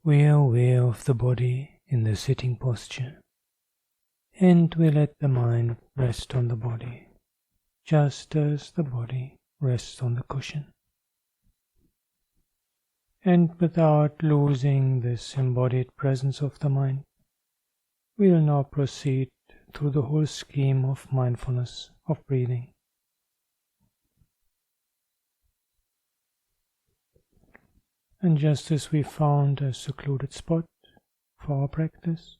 We are aware of the body in the sitting posture, and we let the mind rest on the body, just as the body rests on the cushion. And without losing this embodied presence of the mind, we will now proceed through the whole scheme of mindfulness of breathing. And just as we found a secluded spot for our practice,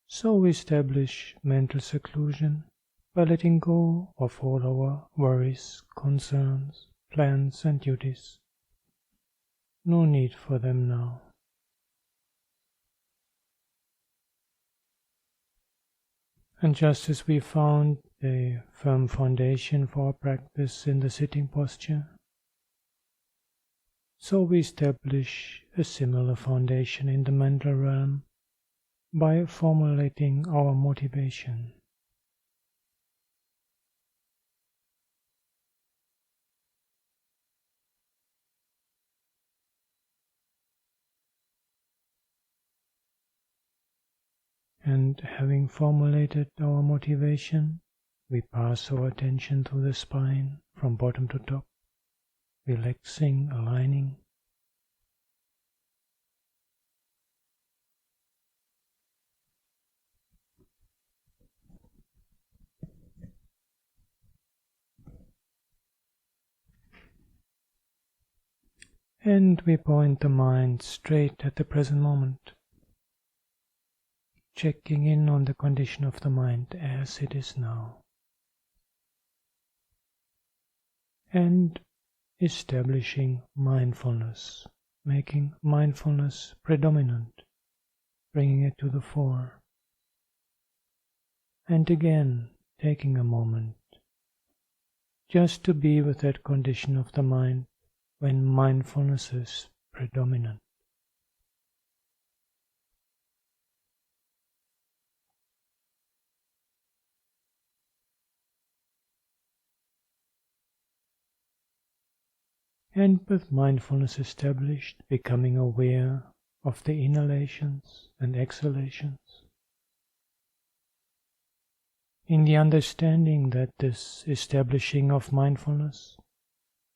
so we establish mental seclusion by letting go of all our worries, concerns, plans and duties. No need for them now. And just as we found a firm foundation for our practice in the sitting posture, so we establish a similar foundation in the mental realm by formulating our motivation. And having formulated our motivation, we pass our attention through the spine from bottom to top, relaxing, aligning. And we point the mind straight at the present moment, checking in on the condition of the mind as it is now, and establishing mindfulness, making mindfulness predominant, bringing it to the fore, and again taking a moment just to be with that condition of the mind when mindfulness is predominant. And with mindfulness established, becoming aware of the inhalations and exhalations, in the understanding that this establishing of mindfulness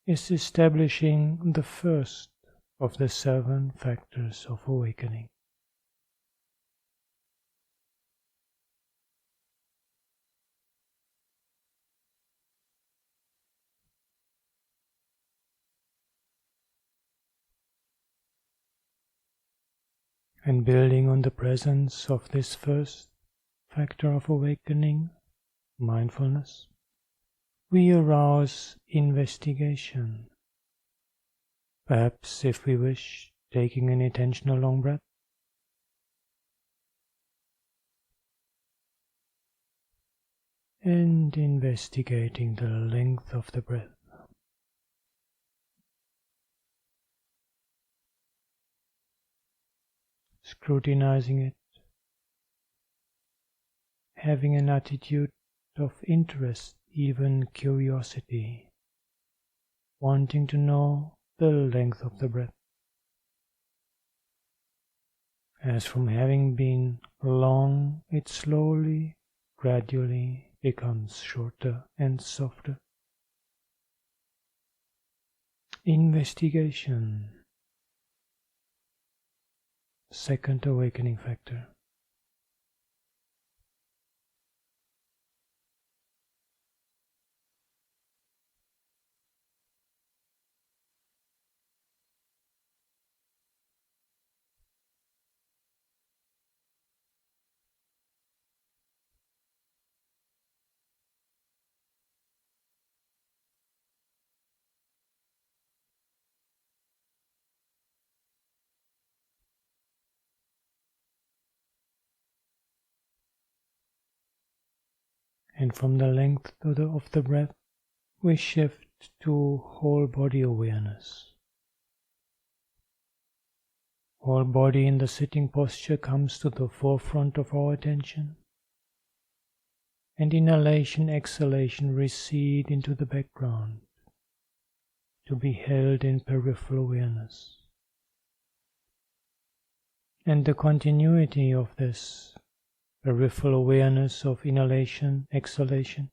is establishing the first of the 7 factors of awakening. And building on the presence of this first factor of awakening, mindfulness, we arouse investigation. Perhaps, if we wish, taking an intentional long breath. And investigating the length of the breath. Scrutinizing it, having an attitude of interest, even curiosity, wanting to know the length of the breath, as from having been long, it slowly, gradually becomes shorter and softer. Investigation. Second awakening factor. And from the length of the breath, we shift to whole body awareness. Whole body in the sitting posture comes to the forefront of our attention, and inhalation, exhalation recede into the background to be held in peripheral awareness. And the continuity of this peripheral awareness of inhalation, exhalation,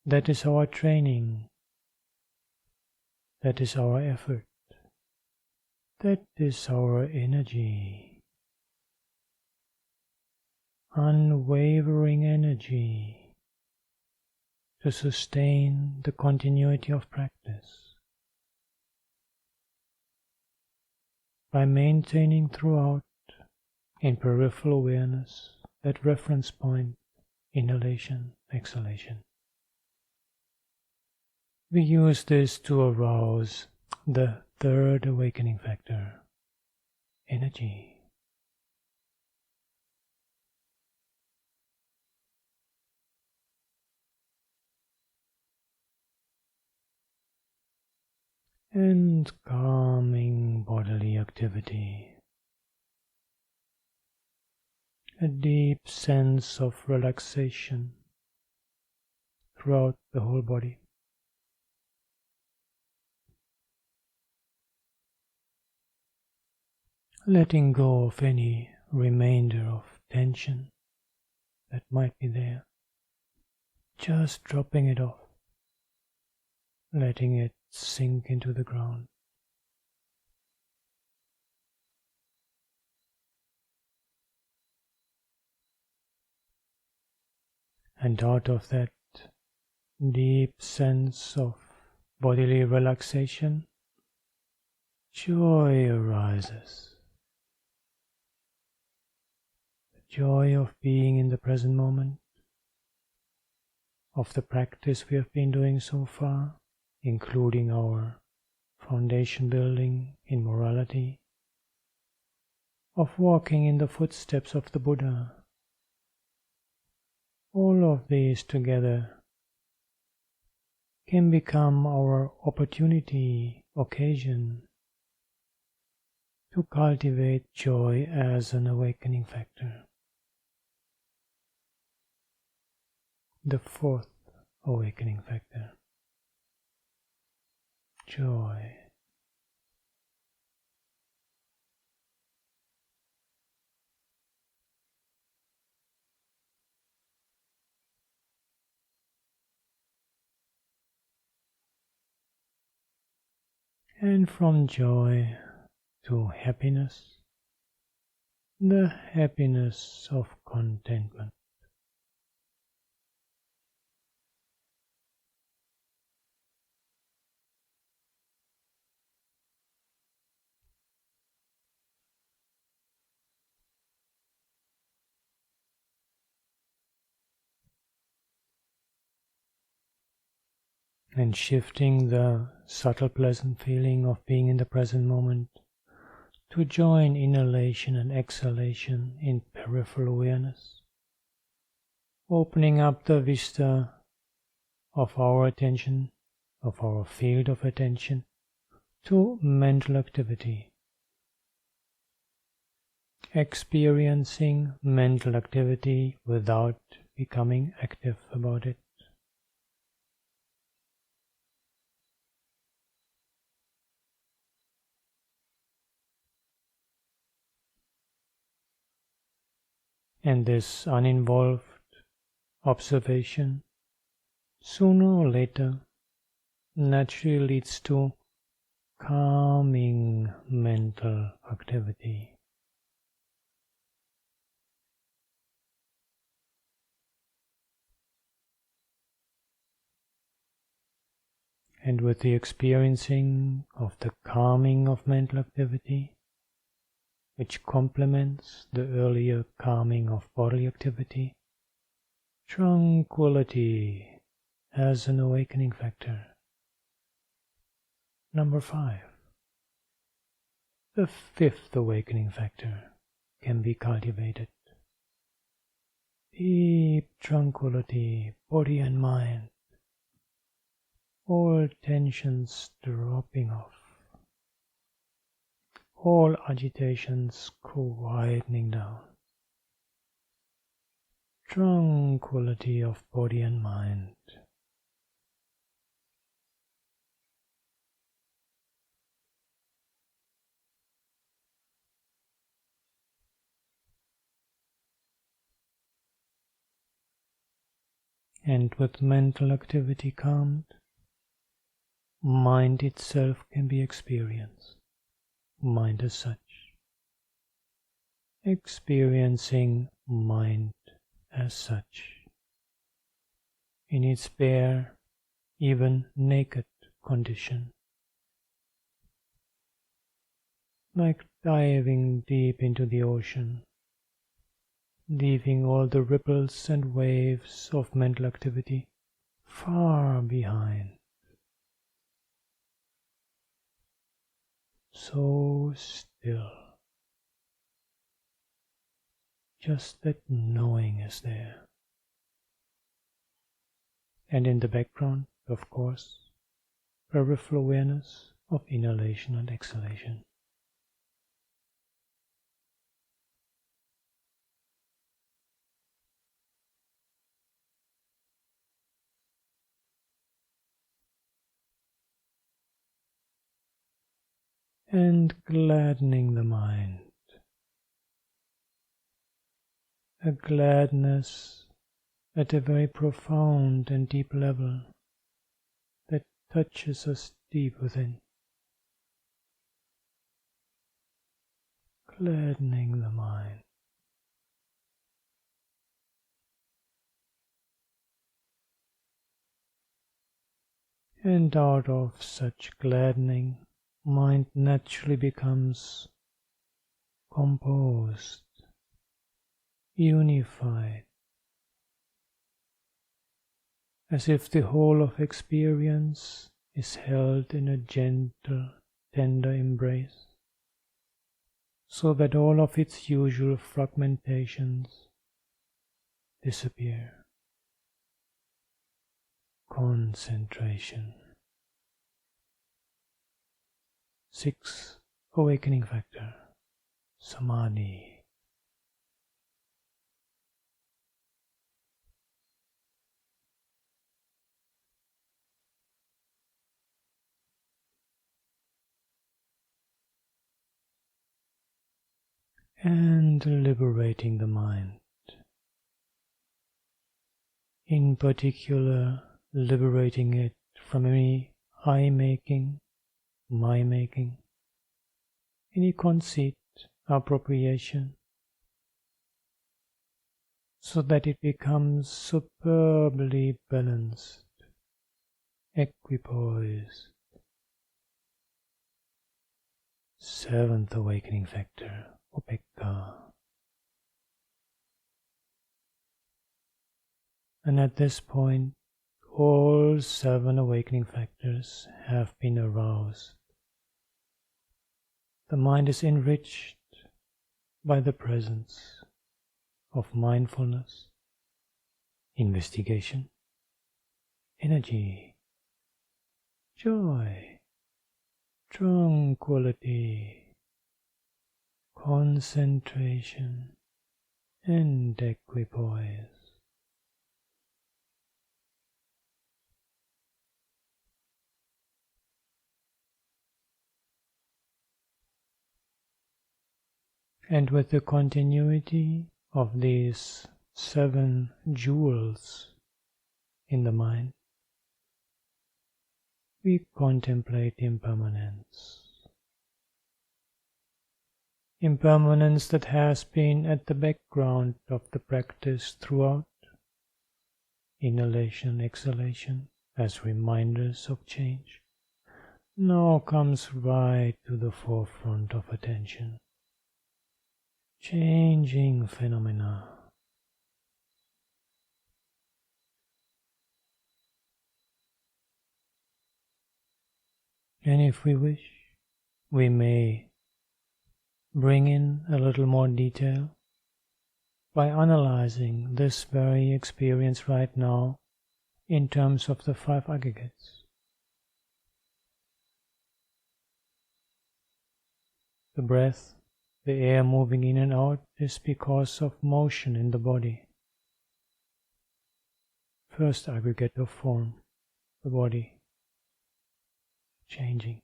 that is our training, that is our effort, that is our energy, unwavering energy to sustain the continuity of practice by maintaining throughout in peripheral awareness that reference point, inhalation, exhalation. We use this to arouse the third awakening factor, energy. And calming bodily activity. A deep sense of relaxation throughout the whole body. Letting go of any remainder of tension that might be there. Just dropping it off. Letting it sink into the ground. And out of that deep sense of bodily relaxation, joy arises. The joy of being in the present moment, of the practice we have been doing so far, including our foundation building in morality, of walking in the footsteps of the Buddha. All of these together can become our opportunity, occasion to cultivate joy as an awakening factor. The fourth awakening factor, joy. And from joy to happiness, the happiness of contentment. And shifting the subtle pleasant feeling of being in the present moment to join inhalation and exhalation in peripheral awareness, opening up the vista of our attention, of our field of attention, to mental activity. Experiencing mental activity without becoming active about it. And this uninvolved observation, sooner or later, naturally leads to calming mental activity. And with the experiencing of the calming of mental activity, which complements the earlier calming of bodily activity, tranquility as an awakening factor. Number 5. The fifth awakening factor can be cultivated. Deep tranquility, body and mind. All tensions dropping off. All agitations quietening down. Tranquility of body and mind. and with mental activity calmed, mind itself can be experienced, mind as such. Experiencing mind as such, in its bare, even naked condition, like diving deep into the ocean, leaving all the ripples and waves of mental activity far behind. So still. Just that knowing is there. And in the background, of course, peripheral awareness of inhalation and exhalation. And gladdening the mind. A gladness at a very profound and deep level that touches us deep within. Gladdening the mind. And out of such gladdening, mind naturally becomes composed, unified, as if the whole of experience is held in a gentle, tender embrace, so that all of its usual fragmentations disappear. Concentration. 6th awakening factor, Samadhi. And liberating the mind. In particular, liberating it from any I-making, my-making, any conceit, appropriation, so that it becomes superbly balanced, equipoised. 7th awakening factor, Upekkha. And at this point, all 7 awakening factors have been aroused. The mind is enriched by the presence of mindfulness, investigation, energy, joy, tranquility, concentration, and equipoise. And with the continuity of these 7 jewels in the mind, we contemplate impermanence. Impermanence that has been at the background of the practice throughout. Inhalation, exhalation as reminders of change now comes right to the forefront of attention. Changing phenomena. And if we wish, we may bring in a little more detail by analyzing this very experience right now in terms of the 5 aggregates. The breath, the air moving in and out, is because of motion in the body. First aggregate of form, the body changing.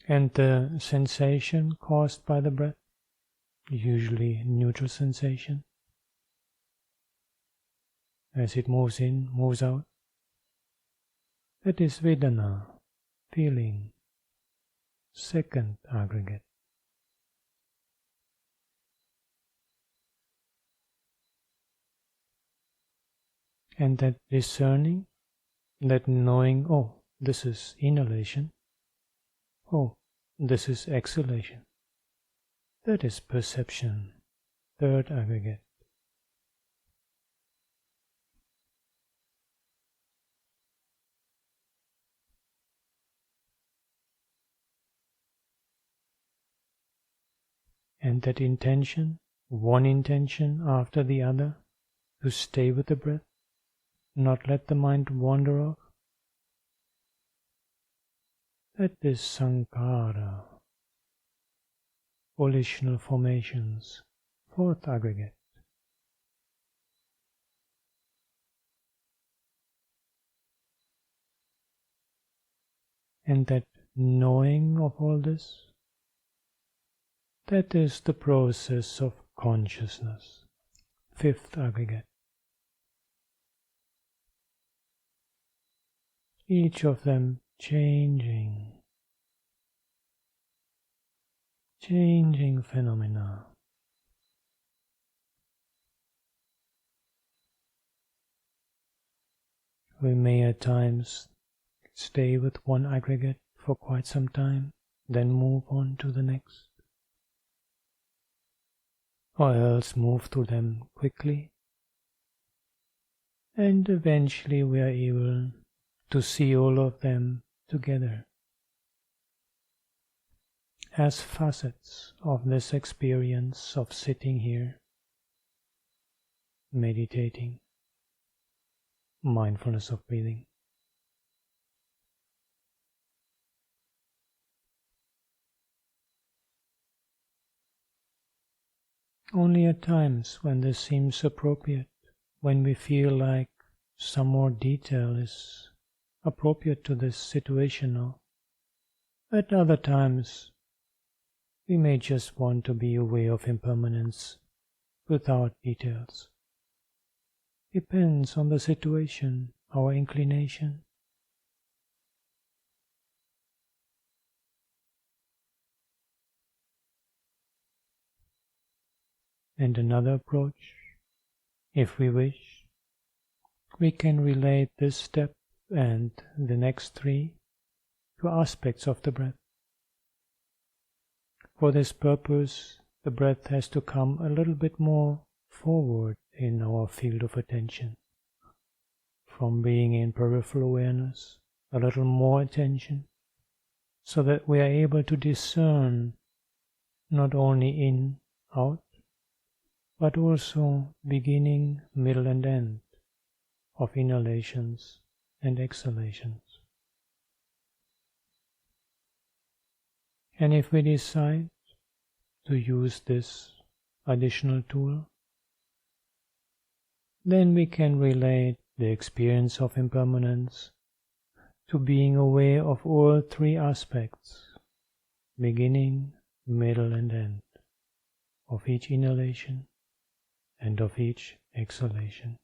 And the sensation caused by the breath, usually neutral sensation. As it moves in, moves out, that is Vedana, feeling, second aggregate. And that discerning, that knowing, oh, this is inhalation, oh, this is exhalation, that is perception, third aggregate. And that intention, one intention after the other, to stay with the breath, not let the mind wander off. That is sankhara, volitional formations, fourth aggregate. And that knowing of all this, that is the process of consciousness, fifth aggregate. Each of them changing phenomena. We may at times stay with one aggregate for quite some time, then move on to the next, or else move through them quickly, and eventually we are able to see all of them together as facets of this experience of sitting here, meditating, mindfulness of breathing. Only at times when this seems appropriate, when we feel like some more detail is appropriate to this situation now, at other times we may just want to be aware of impermanence without details. Depends on the situation, our inclination. And another approach, if we wish, we can relate this step and the next three to aspects of the breath. For this purpose, the breath has to come a little bit more forward in our field of attention, from being in peripheral awareness, a little more attention, so that we are able to discern not only in, out, but also beginning, middle and end of inhalations and exhalations. And if we decide to use this additional tool, then we can relate the experience of impermanence to being aware of all three aspects, beginning, middle and end, of each inhalation and of each exhalation.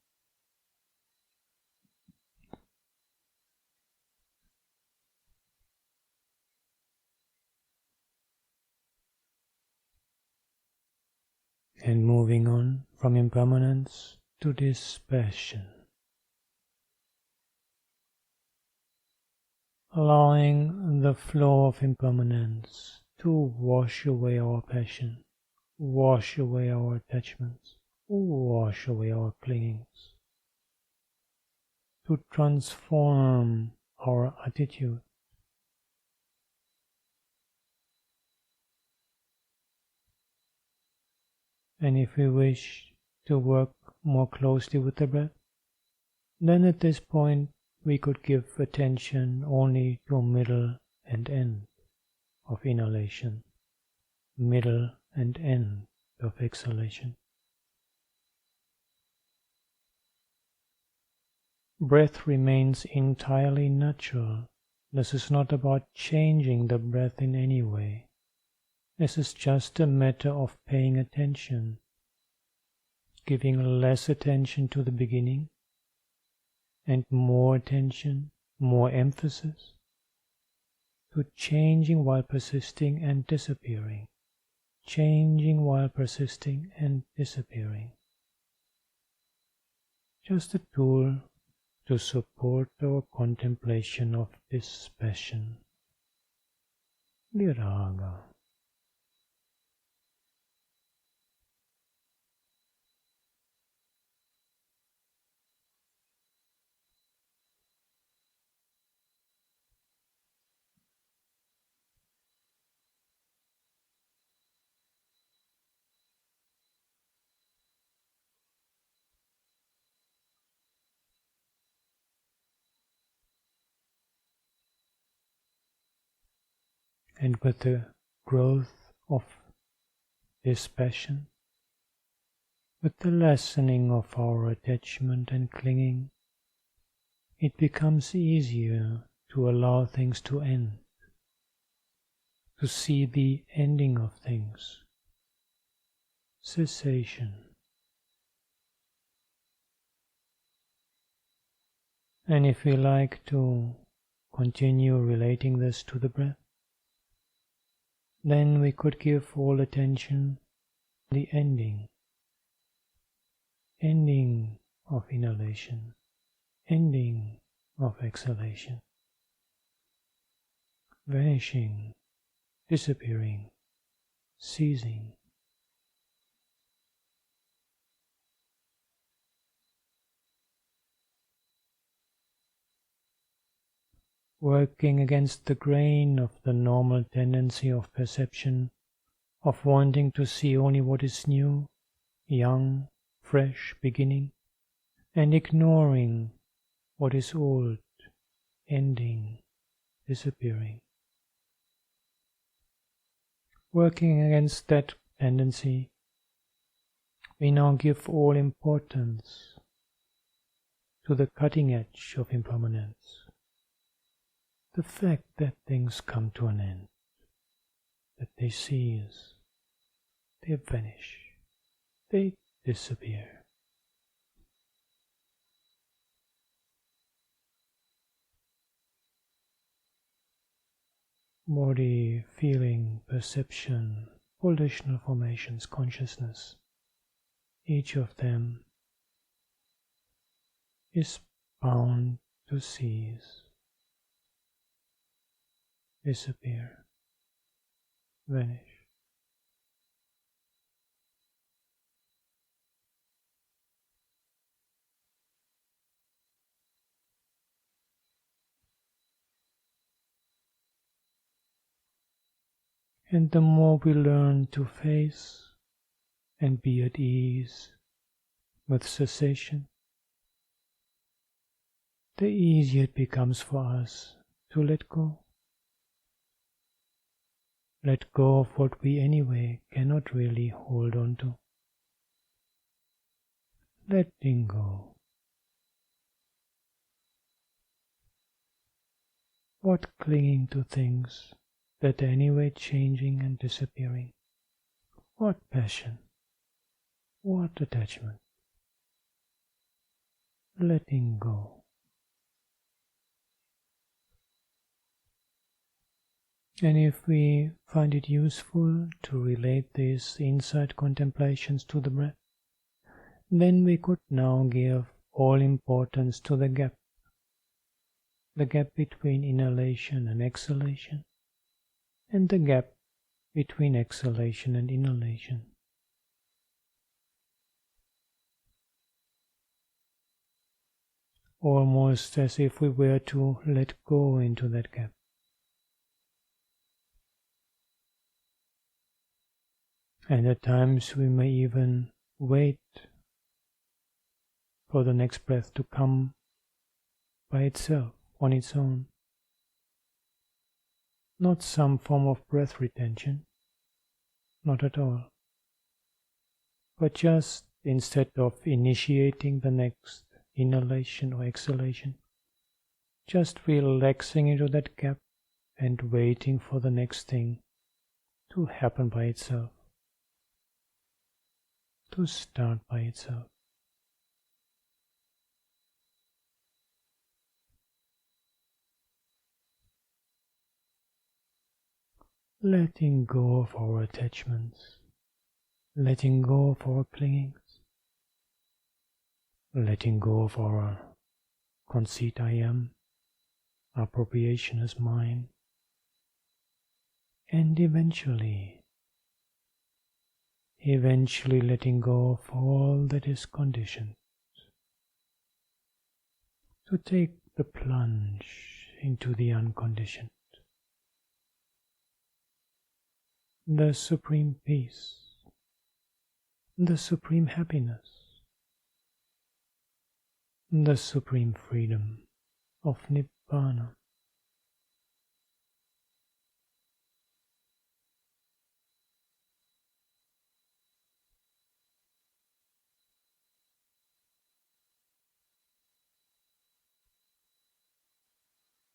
And moving on from impermanence to dispassion, allowing the flow of impermanence to wash away our passion, wash away our attachments, wash away our clingings, to transform our attitude. And if we wish to work more closely with the breath, then at this point we could give attention only to middle and end of inhalation, middle and end of exhalation. Breath remains entirely natural. This is not about changing the breath in any way. This is just a matter of paying attention, giving less attention to the beginning and more attention, more emphasis to changing while persisting and disappearing, changing while persisting and disappearing. Just a tool to support our contemplation of this passion, viraga. And with the growth of this passion, with the lessening of our attachment and clinging, it becomes easier to allow things to end, to see the ending of things, cessation. And if we like to continue relating this to the breath, then we could give all attention to the ending of inhalation, ending of exhalation, vanishing, disappearing, ceasing. Working against the grain of the normal tendency of perception, of wanting to see only what is new, young, fresh, beginning, and ignoring what is old, ending, disappearing. Working against that tendency, we now give all importance to the cutting edge of impermanence. The fact that things come to an end, that they cease, they vanish, they disappear. Body, feeling, perception, volitional formations, consciousness, each of them is bound to cease, disappear, vanish. And the more we learn to face and be at ease with cessation, the easier it becomes for us to let go. Let go of what we anyway cannot really hold on to. Letting go. What clinging to things that are anyway changing and disappearing? What passion? What attachment? Letting go. And if we find it useful to relate these insight contemplations to the breath, then we could now give all importance to the gap between inhalation and exhalation, and the gap between exhalation and inhalation. Almost as if we were to let go into that gap. And at times we may even wait for the next breath to come by itself, on its own. Not some form of breath retention, not at all. But just instead of initiating the next inhalation or exhalation, just relaxing into that gap and waiting for the next thing to happen by itself, to start by itself. Letting go of our attachments, letting go of our clingings, letting go of our conceit I am, appropriation as mine, and eventually letting go of all that is conditioned, to take the plunge into the unconditioned, the supreme peace, the supreme happiness, the supreme freedom of Nibbana.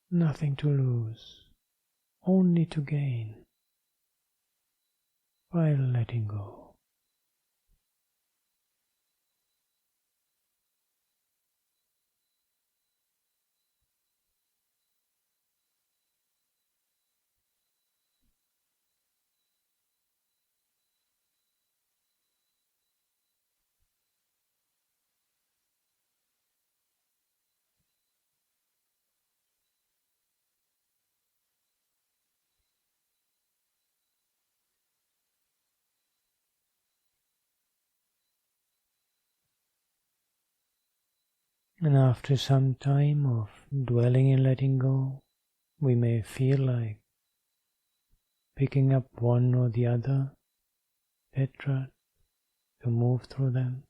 Nothing to lose, only to gain by letting go. And after some time of dwelling in letting go, we may feel like picking up one or the other tetrad to move through them.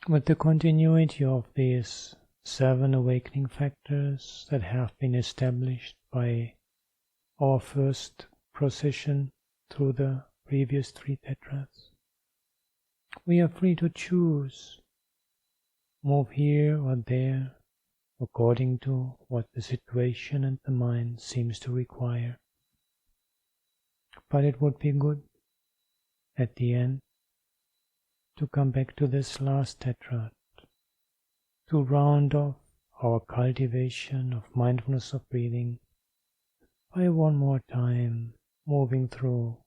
With the continuity of these 7 awakening factors that have been established by our first procession through the previous 3 tetrads, we are free to choose, move here or there, according to what the situation and the mind seems to require. But it would be good, at the end, to come back to this last tetrad, to round off our cultivation of mindfulness of breathing by one more time moving through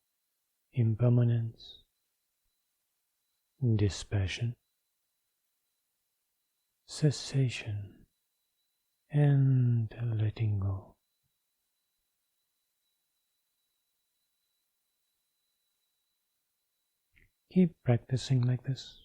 impermanence, dispassion, cessation, and letting go. Keep practicing like this.